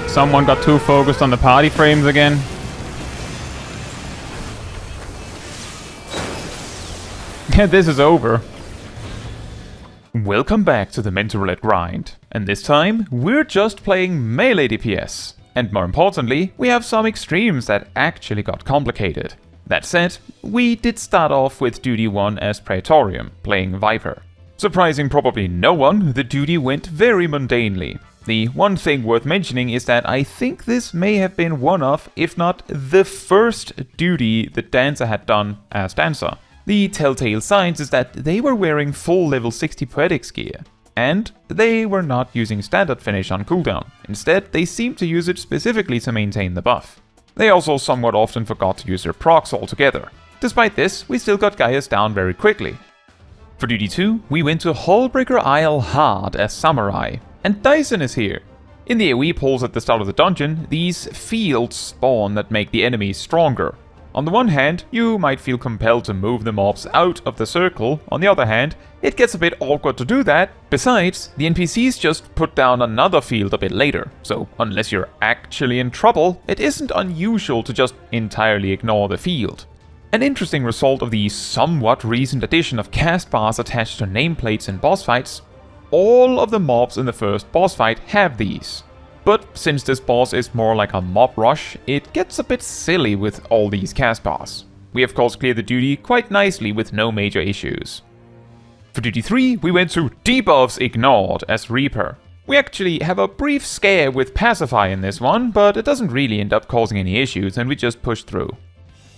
Someone got too focused on the party frames again. This is over. Welcome back to the Mentor Roulette grind. And this time, we're just playing melee DPS. And more importantly, we have some extremes that actually got complicated. That said, we did start off with Duty 1 as Praetorium, playing Viper. Surprising probably no one, the duty went very mundanely. The one thing worth mentioning is that I think this may have been one of, if not the first duty the Dancer had done as Dancer. The telltale signs is that they were wearing full level 60 Poetics gear. And they were not using standard finish on cooldown. Instead, they seemed to use it specifically to maintain the buff. They also somewhat often forgot to use their procs altogether. Despite this, we still got Gaius down very quickly. For Duty 2, we went to Hullbreaker Isle hard as Samurai. And Dyson is here. In the AoE pulls at the start of the dungeon, these fields spawn that make the enemies stronger. On the one hand, you might feel compelled to move the mobs out of the circle. On the other hand, it gets a bit awkward to do that. Besides, the NPCs just put down another field a bit later, so unless you're actually in trouble, it isn't unusual to just entirely ignore the field. An interesting result of the somewhat recent addition of cast bars attached to nameplates in boss fights, all of the mobs in the first boss fight have these. But since this boss is more like a mob rush, it gets a bit silly with all these cast bars. We of course cleared the duty quite nicely with no major issues. For Duty 3, we went to Debuffs Ignored as Reaper. We actually have a brief scare with Pacify in this one, but it doesn't really end up causing any issues and we just push through.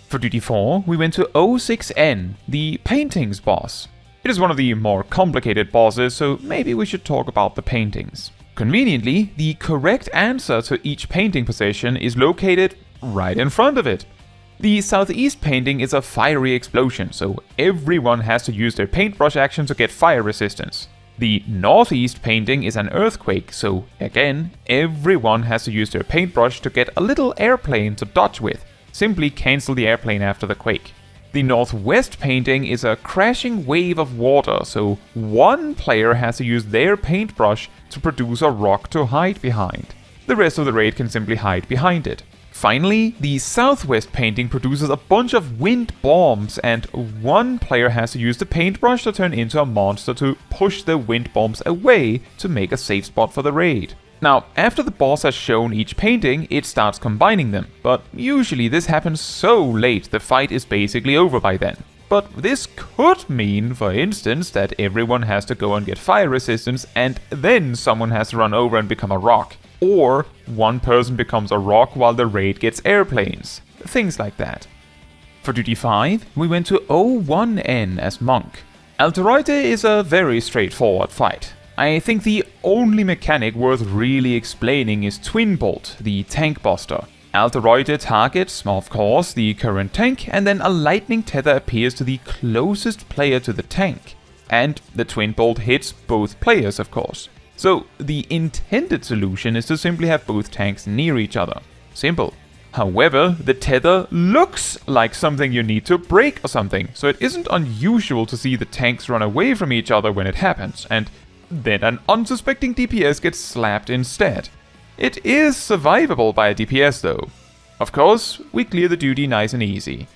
For Duty 4, we went to O6N, the Paintings boss. It is one of the more complicated bosses, so maybe we should talk about the paintings. Conveniently, the correct answer to each painting position is located right in front of it. The southeast painting is a fiery explosion, so everyone has to use their paintbrush action to get fire resistance. The northeast painting is an earthquake, so again, everyone has to use their paintbrush to get a little airplane to dodge with. Simply cancel the airplane after the quake. The northwest painting is a crashing wave of water, so one player has to use their paintbrush to produce a rock to hide behind. The rest of the raid can simply hide behind it. Finally, the southwest painting produces a bunch of wind bombs, and one player has to use the paintbrush to turn into a monster to push the wind bombs away to make a safe spot for the raid. Now, after the boss has shown each painting, it starts combining them, but usually this happens so late the fight is basically over by then. But this could mean, for instance, that everyone has to go and get fire resistance and then someone has to run over and become a rock. Or one person becomes a rock while the raid gets airplanes. Things like that. For Duty 5, we went to O1N as Monk. Alte Roite is a very straightforward fight. I think the only mechanic worth really explaining is Twin Bolt, the tank buster. Alte Roite targets, of course, the current tank, and then a lightning tether appears to the closest player to the tank. And the Twin Bolt hits both players, of course. So the intended solution is to simply have both tanks near each other. Simple. However, the tether looks like something you need to break or something, so it isn't unusual to see the tanks run away from each other when it happens, and then an unsuspecting DPS gets slapped instead. It is survivable by a DPS though. Of course, we clear the duty nice and easy.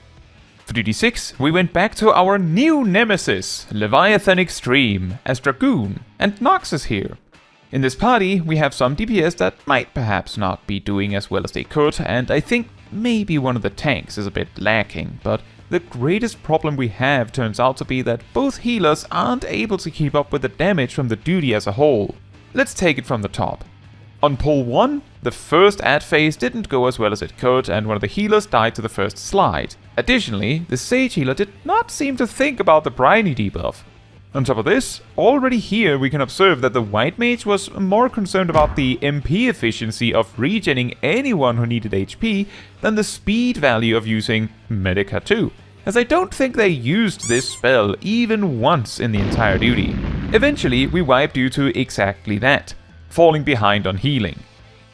For Duty 6, we went back to our new nemesis, Leviathan Extreme, as Dragoon, and Nox is here. In this party, we have some DPS that might perhaps not be doing as well as they could, and I think maybe one of the tanks is a bit lacking, but the greatest problem we have turns out to be that both healers aren't able to keep up with the damage from the duty as a whole. Let's take it from the top. On pull 1, the first ad phase didn't go as well as it could, and one of the healers died to the first slide. Additionally, the Sage healer did not seem to think about the Briny debuff. On top of this, already here we can observe that the White Mage was more concerned about the MP efficiency of regenning anyone who needed HP than the speed value of using Medica 2, as I don't think they used this spell even once in the entire duty. Eventually we wiped due to exactly that, falling behind on healing.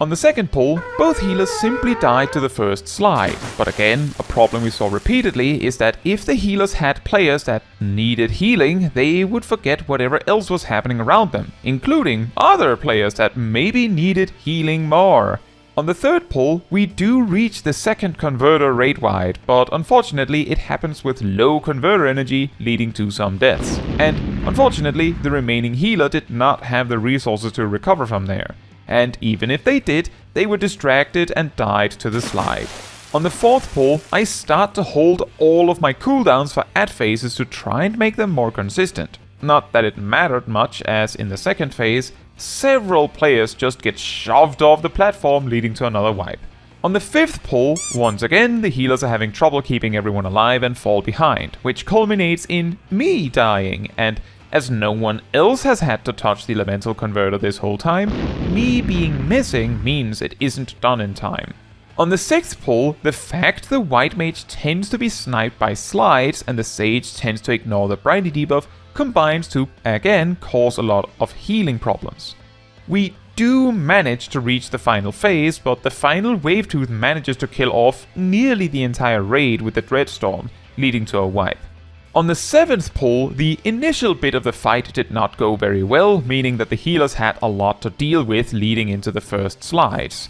On the second pull, both healers simply died to the first slide, but again, a problem we saw repeatedly is that if the healers had players that needed healing, they would forget whatever else was happening around them, including other players that maybe needed healing more. On the third pull, we do reach the second converter raid-wide, but unfortunately it happens with low converter energy, leading to some deaths. And unfortunately, the remaining healer did not have the resources to recover from there. And even if they did, they were distracted and died to the slide. On the fourth pull, I start to hold all of my cooldowns for ad phases to try and make them more consistent. Not that it mattered much, as in the second phase, several players just get shoved off the platform, leading to another wipe. On the fifth pull, once again, the healers are having trouble keeping everyone alive and fall behind, which culminates in me dying, and as no one else has had to touch the elemental converter this whole time, me being missing means it isn't done in time. On the sixth pull, the fact the white mage tends to be sniped by slides and the sage tends to ignore the briny debuff combines to, again, cause a lot of healing problems. We do manage to reach the final phase, but the final wave tooth manages to kill off nearly the entire raid with the Dreadstorm, leading to a wipe. On the seventh pull, the initial bit of the fight did not go very well, meaning that the healers had a lot to deal with leading into the first slides.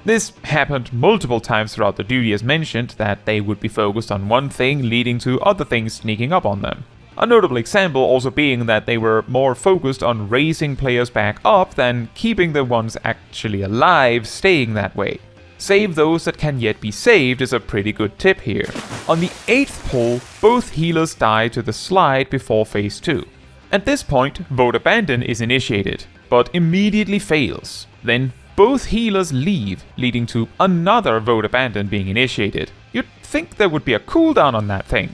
This happened multiple times throughout the duty, as mentioned, that they would be focused on one thing leading to other things sneaking up on them. A notable example also being that they were more focused on raising players back up than keeping the ones actually alive staying that way. Save those that can yet be saved is a pretty good tip here. On the 8th pull, both healers die to the slide before phase 2. At this point, Vote Abandon is initiated, but immediately fails. Then both healers leave, leading to another Vote Abandon being initiated. You'd think there would be a cooldown on that thing.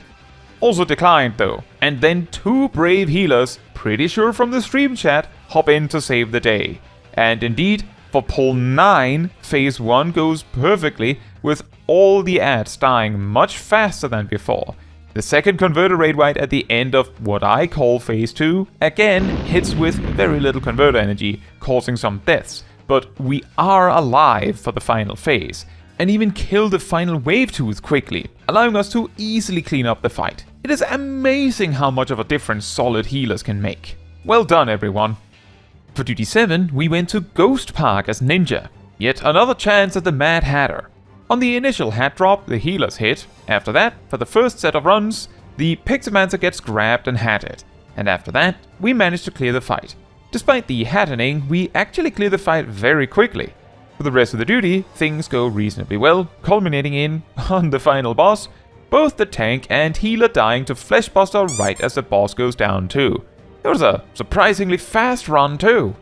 Also declined though, and then 2 brave healers, pretty sure from the stream chat, hop in to save the day. And indeed, for pull 9, phase 1 goes perfectly, with all the ads dying much faster than before. The second converter raid wipe at the end of what I call phase 2, again hits with very little converter energy, causing some deaths, but we are alive for the final phase, and even kill the final wave tooth quickly, allowing us to easily clean up the fight. It is amazing how much of a difference solid healers can make. Well done, everyone. For Duty 7, we went to Ghost Park as Ninja. Yet another chance at the Mad Hatter. On the initial hat drop, the healers hit. After that, for the first set of runs, the Pixamancer gets grabbed and hatted. And after that, we managed to clear the fight. Despite the hattening, we actually clear the fight very quickly. For the rest of the duty, things go reasonably well, culminating in, on the final boss, both the tank and healer dying to Fleshbuster right as the boss goes down too. It was a surprisingly fast run too.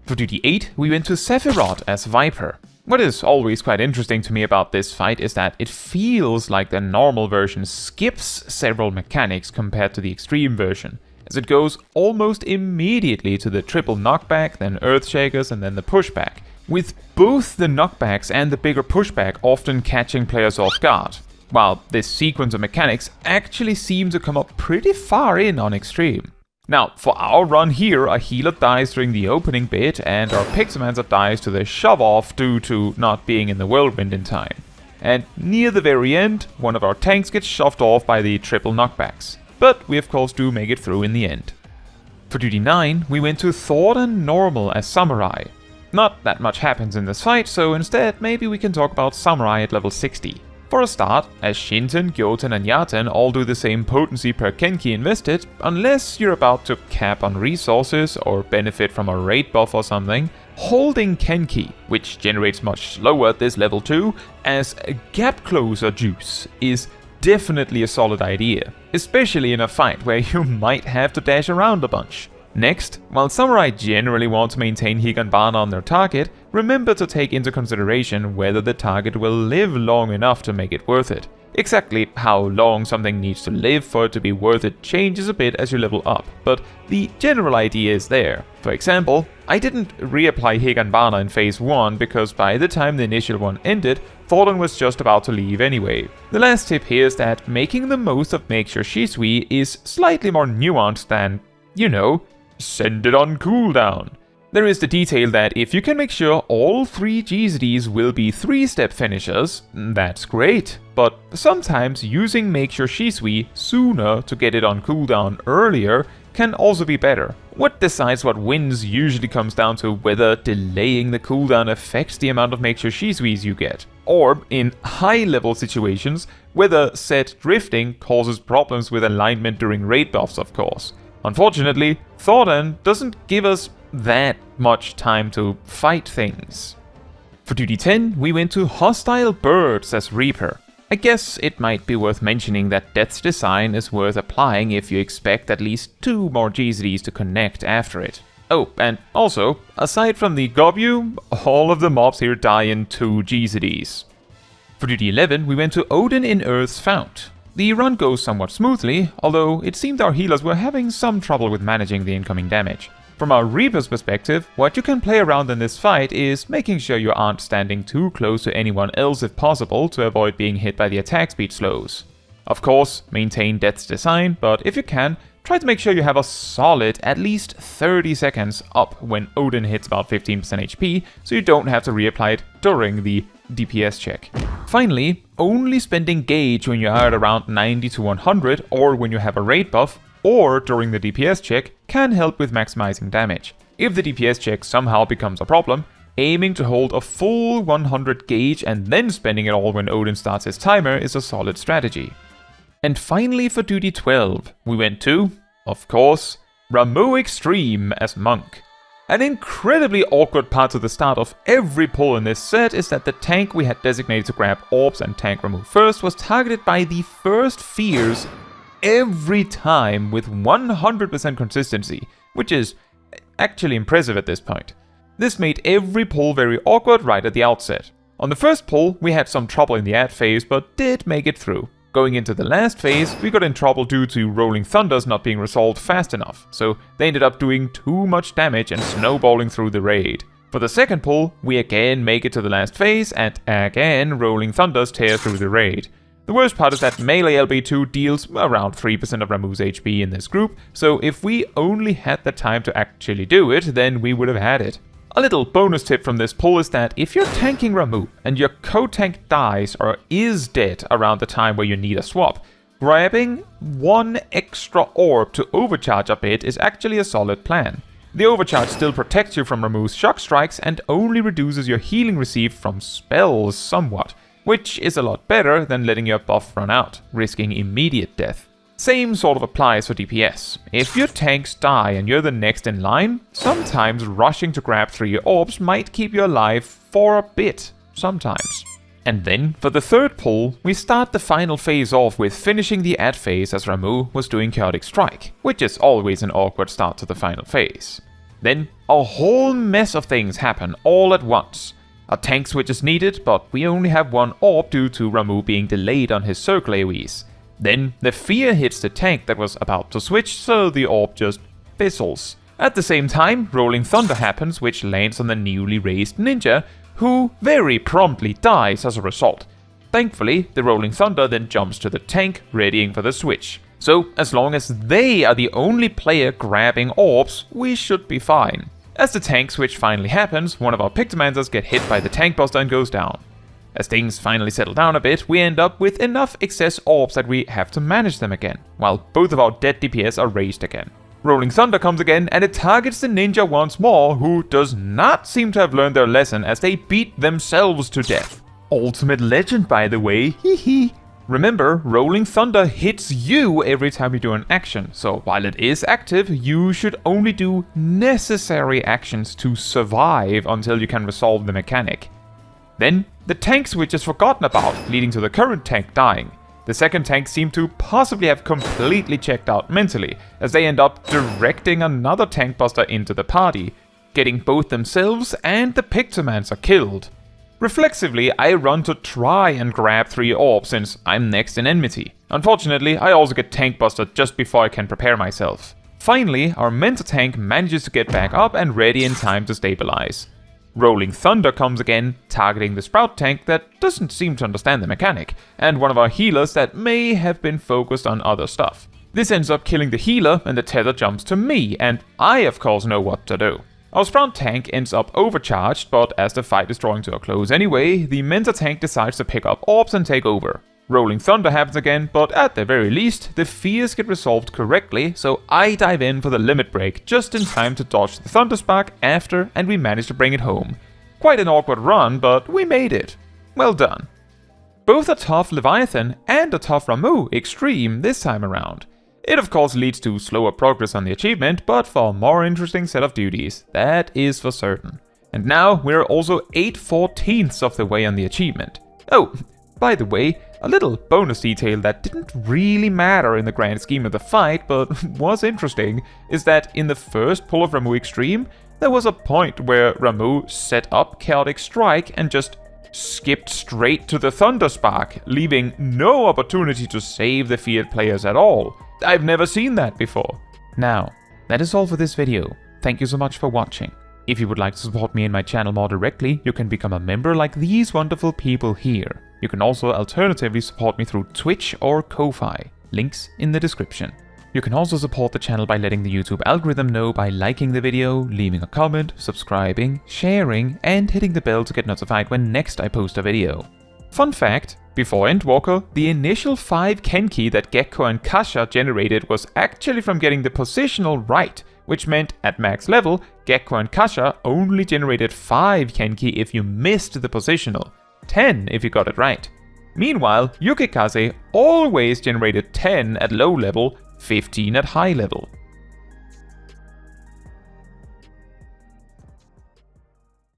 For Duty 8, we went to Sephirot as Viper. What is always quite interesting to me about this fight is that it feels like the normal version skips several mechanics compared to the extreme version, as it goes almost immediately to the triple knockback, then Earthshakers and then the pushback, with both the knockbacks and the bigger pushback often catching players off guard. While this sequence of mechanics actually seem to come up pretty far in on Extreme. Now, for our run here, a healer dies during the opening bit, and our Pixamancer dies to the shove-off due to not being in the whirlwind in time. And near the very end, one of our tanks gets shoved off by the triple knockbacks. But we of course do make it through in the end. For Duty 9, we went to Thordan Normal as Samurai. Not that much happens in this fight, so instead maybe we can talk about Samurai at level 60. For a start, as Shinten, Gyoten and Yaten all do the same potency per Kenki invested, unless you're about to cap on resources or benefit from a raid buff or something, holding Kenki, which generates much slower at this level too, as a gap closer juice is definitely a solid idea, especially in a fight where you might have to dash around a bunch. Next, while Samurai generally want to maintain Higanbana on their target, remember to take into consideration whether the target will live long enough to make it worth it. Exactly how long something needs to live for it to be worth it changes a bit as you level up, but the general idea is there. For example, I didn't reapply Higanbana in phase 1 because by the time the initial one ended, Thordan was just about to leave anyway. The last tip here is that making the most of Make Sure Shisui is slightly more nuanced than, you know, send it on cooldown. There is the detail that if you can make sure all 3 GZDs will be 3-step finishers, that's great, but sometimes using Make Sure Shisui sooner to get it on cooldown earlier can also be better. What decides what wins usually comes down to whether delaying the cooldown affects the amount of Make Sure She Squeeze you get, or in high level situations, whether said drifting causes problems with alignment during raid buffs, of course. Unfortunately, Thordan doesn't give us that much time to fight things. For duty 10, we went to Hostile Birds as Reaper. I guess it might be worth mentioning that Death's Design is worth applying if you expect at least 2 more GZDs to connect after it. Oh, and also, aside from the Gobu, all of the mobs here die in 2 GZDs. For duty 11, we went to Odin in Urth's Fount. The run goes somewhat smoothly, although it seemed our healers were having some trouble with managing the incoming damage. From our Reaper's perspective, what you can play around in this fight is making sure you aren't standing too close to anyone else if possible to avoid being hit by the attack speed slows. Of course, maintain Death's Design, but if you can, try to make sure you have a solid at least 30 seconds up when Odin hits about 15% HP, so you don't have to reapply it during the DPS check. Finally, only spending gauge when you are at around 90 to 100 or when you have a raid buff, or during the DPS check, can help with maximizing damage. If the DPS check somehow becomes a problem, aiming to hold a full 100 gauge and then spending it all when Odin starts his timer is a solid strategy. And finally for duty 12, we went to, of course, Ramuh Extreme as Monk. An incredibly awkward part to the start of every pull in this set is that the tank we had designated to grab orbs and tank Ramuh first was targeted by the first fears every time with 100% consistency, which is actually impressive at this point. This made every pull very awkward right at the outset. On the first pull, we had some trouble in the ad phase, but did make it through. Going into the last phase, we got in trouble due to Rolling Thunders not being resolved fast enough, so they ended up doing too much damage and snowballing through the raid. For the second pull, we again make it to the last phase, and again Rolling Thunders tear through the raid. The worst part is that melee LB2 deals around 3% of Ramuh's HP in this group, so if we only had the time to actually do it, then we would have had it. A little bonus tip from this pull is that if you're tanking Ramuh and your co-tank dies or is dead around the time where you need a swap, grabbing 1 extra orb to overcharge a bit is actually a solid plan. The overcharge still protects you from Ramuh's shock strikes and only reduces your healing received from spells somewhat, which is a lot better than letting your buff run out, risking immediate death. Same sort of applies for DPS. If your tanks die and you're the next in line, sometimes rushing to grab 3 orbs might keep you alive for a bit, sometimes. And then, for the third pull, we start the final phase off with finishing the ad phase as Ramuh was doing Chaotic Strike, which is always an awkward start to the final phase. Then, a whole mess of things happen all at once. A tank switch is needed, but we only have 1 orb due to Ramuh being delayed on his circle AoEs. Then the fear hits the tank that was about to switch, so the orb just fizzles. At the same time, Rolling Thunder happens, which lands on the newly raised ninja, who very promptly dies as a result. Thankfully, the Rolling Thunder then jumps to the tank, readying for the switch. So as long as they are the only player grabbing orbs, we should be fine. As the tank switch finally happens, one of our Pictomancers get hit by the tank buster and goes down. As things finally settle down a bit, we end up with enough excess orbs that we have to manage them again, while both of our dead DPS are raised again. Rolling Thunder comes again, and it targets the ninja once more, who does not seem to have learned their lesson as they beat themselves to death. Ultimate legend, by the way, hee. Remember, Rolling Thunder hits you every time you do an action, so while it is active, you should only do necessary actions to survive until you can resolve the mechanic. Then, the tank switch is forgotten about, leading to the current tank dying. The second tank seemed to possibly have completely checked out mentally, as they end up directing another tank buster into the party, getting both themselves and the Pictomancer killed. Reflexively, I run to try and grab 3 orbs since I'm next in enmity. Unfortunately, I also get tank busted just before I can prepare myself. Finally, our Mentor tank manages to get back up and ready in time to stabilize. Rolling Thunder comes again, targeting the Sprout tank that doesn't seem to understand the mechanic, and one of our healers that may have been focused on other stuff. This ends up killing the healer, and the tether jumps to me, and I of course know what to do. Our Sprout tank ends up overcharged, but as the fight is drawing to a close anyway, the Mentor tank decides to pick up orbs and take over. Rolling Thunder happens again, but at the very least, the fears get resolved correctly, so I dive in for the limit break just in time to dodge the Thunderspark after, and we manage to bring it home. Quite an awkward run, but we made it. Well done. Both a tough Leviathan and a tough Ramuh Extreme this time around. It of course leads to slower progress on the achievement, but for a more interesting set of duties, that is for certain. And now we're also 8/14ths of the way on the achievement. Oh, by the way, a little bonus detail that didn't really matter in the grand scheme of the fight, but was interesting, is that in the first pull of Ramuh Extreme, there was a point where Ramuh set up Chaotic Strike and just skipped straight to the Thunderspark, leaving no opportunity to save the feared players at all. I've never seen that before. Now, that is all for this video. Thank you so much for watching. If you would like to support me and my channel more directly, you can become a member like these wonderful people here. You can also alternatively support me through Twitch or Ko-Fi. Links in the description. You can also support the channel by letting the YouTube algorithm know by liking the video, leaving a comment, subscribing, sharing, and hitting the bell to get notified when next I post a video. Fun fact, before Endwalker, the initial 5 Kenki that Gekko and Kasha generated was actually from getting the positional right, which meant at max level, Gekko and Kasha only generated 5 Kenki if you missed the positional, 10 if you got it right. Meanwhile, Yukikaze always generated 10 at low level, 15 at high level.